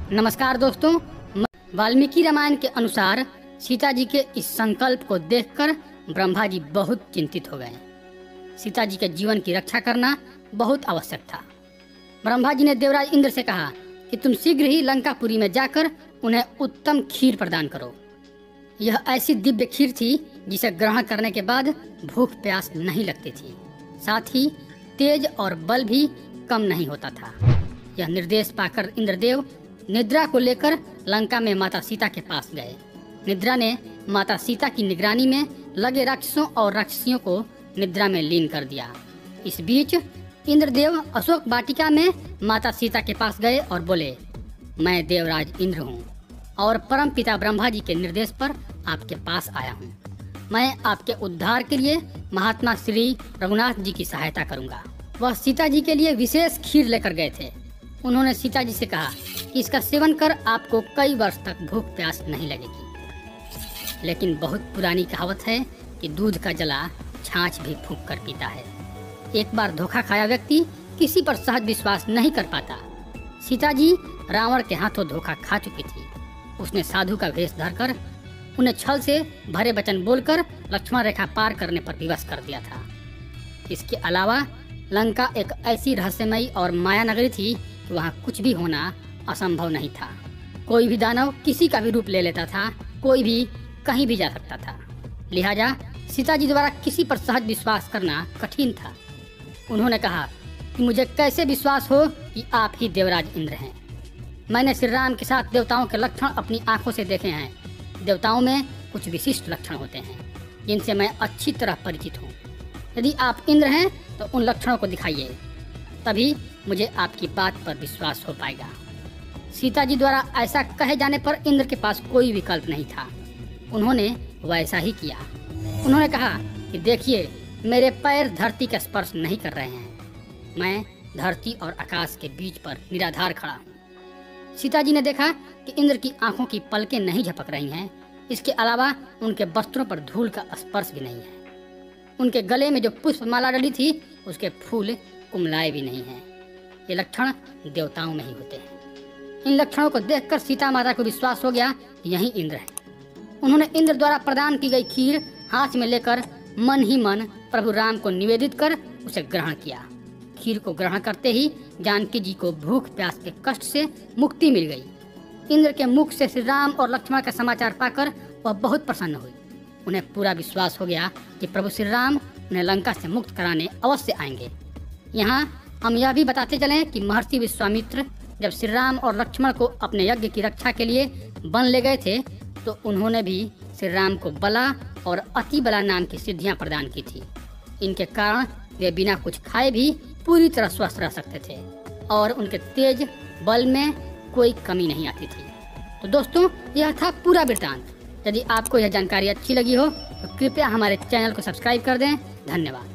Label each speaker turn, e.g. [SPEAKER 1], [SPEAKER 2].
[SPEAKER 1] नमस्कार दोस्तों, वाल्मीकि रामायण के अनुसार सीता जी के इस संकल्प को देखकर ब्रह्मा जी बहुत चिंतित हो गए। सीता जी के जीवन की रक्षा करना बहुत आवश्यक था। ब्रह्मा जी ने देवराज इंद्र से कहा कि तुम शीघ्र ही लंकापुरी में जाकर उन्हें उत्तम खीर प्रदान करो। यह ऐसी दिव्य खीर थी जिसे ग्रहण करने के बाद भूख प्यास नहीं लगती थी, साथ ही तेज और बल भी कम नहीं होता था। यह निर्देश पाकर इंद्रदेव निद्रा को लेकर लंका में माता सीता के पास गए। निद्रा ने माता सीता की निगरानी में लगे राक्षसों और राक्षसियों को निद्रा में लीन कर दिया। इस बीच इंद्रदेव अशोक वाटिका में माता सीता के पास गए और बोले, मैं देवराज इंद्र हूँ और परम पिता ब्रह्मा जी के निर्देश पर आपके पास आया हूँ। मैं आपके उद्धार के लिए महात्मा श्री रघुनाथ जी की सहायता करूँगा। वह सीता जी के लिए विशेष खीर लेकर गए थे। उन्होंने सीता जी से कहा कि इसका सेवन कर आपको कई वर्ष तक भूख प्यास नहीं लगेगी। लेकिन बहुत पुरानी कहावत है कि दूध का जला छाछ भी फूंक कर पीता है। एक बार धोखा खाया व्यक्ति किसी पर सहज विश्वास नहीं कर पाता। सीता जी रावण के हाथों धोखा खा चुकी थी। उसने साधु का वेश धरकर उन्हें छल से भरे वचन बोलकर लक्ष्मण रेखा पार करने पर विवश कर दिया था। इसके अलावा लंका एक ऐसी रहस्यमयी और माया नगरी थी कि वहाँ कुछ भी होना असंभव नहीं था। कोई भी दानव किसी का भी रूप ले लेता था, कोई भी कहीं भी जा सकता था। लिहाजा सीता जी द्वारा किसी पर सहज विश्वास करना कठिन था। उन्होंने कहा कि मुझे कैसे विश्वास हो कि आप ही देवराज इंद्र हैं। मैंने श्री राम के साथ देवताओं के लक्षण अपनी आंखों से देखे हैं। देवताओं में कुछ विशिष्ट लक्षण होते हैं जिनसे मैं अच्छी तरह परिचित हूँ। यदि आप इंद्र हैं तो उन लक्षणों को दिखाइए, तभी मुझे आपकी बात पर विश्वास हो पाएगा। सीता जी द्वारा ऐसा कहे जाने पर इंद्र के पास कोई विकल्प नहीं था। उन्होंने वैसा ही किया। उन्होंने कहा कि देखिए, मेरे पैर धरती का स्पर्श नहीं कर रहे हैं। मैं धरती और आकाश के बीच पर निराधार खड़ा हूँ। सीता जी ने देखा कि इंद्र की आंखों की पलकें नहीं झपक रही हैं। इसके अलावा उनके वस्त्रों पर धूल का स्पर्श भी नहीं है। उनके गले में जो पुष्पमाला डली थी उसके फूल कुमलाए भी नहीं हैं। ये लक्षण देवताओं में ही होते हैं। इन लक्षणों को देखकर सीता माता को विश्वास हो गया कि यही इंद्र है। उन्होंने इंद्र द्वारा प्रदान की गई खीर हाथ में लेकर मन ही मन प्रभु राम को निवेदित कर उसे ग्रहण किया। खीर को ग्रहण करते ही जानकी जी को भूख प्यास के कष्ट से मुक्ति मिल गई। इंद्र के मुख से श्री राम और लक्ष्मण का समाचार पाकर वह बहुत प्रसन्न हुई। उन्हें पूरा विश्वास हो गया कि प्रभु श्री राम उन्हें लंका से मुक्त कराने अवश्य आएंगे। यहाँ हम यह भी बताते चलें कि महर्षि विश्वामित्र जब श्री राम और लक्ष्मण को अपने यज्ञ की रक्षा के लिए वन ले गए थे तो उन्होंने भी श्री राम को बला और अति बला नाम की सिद्धियां प्रदान की थी। इनके कारण वे बिना कुछ खाए भी पूरी तरह स्वस्थ रह सकते थे और उनके तेज बल में कोई कमी नहीं आती थी। तो दोस्तों, यह था पूरा वृत्तांत। यदि आपको यह जानकारी अच्छी लगी हो तो कृपया हमारे चैनल को सब्सक्राइब कर दें। धन्यवाद।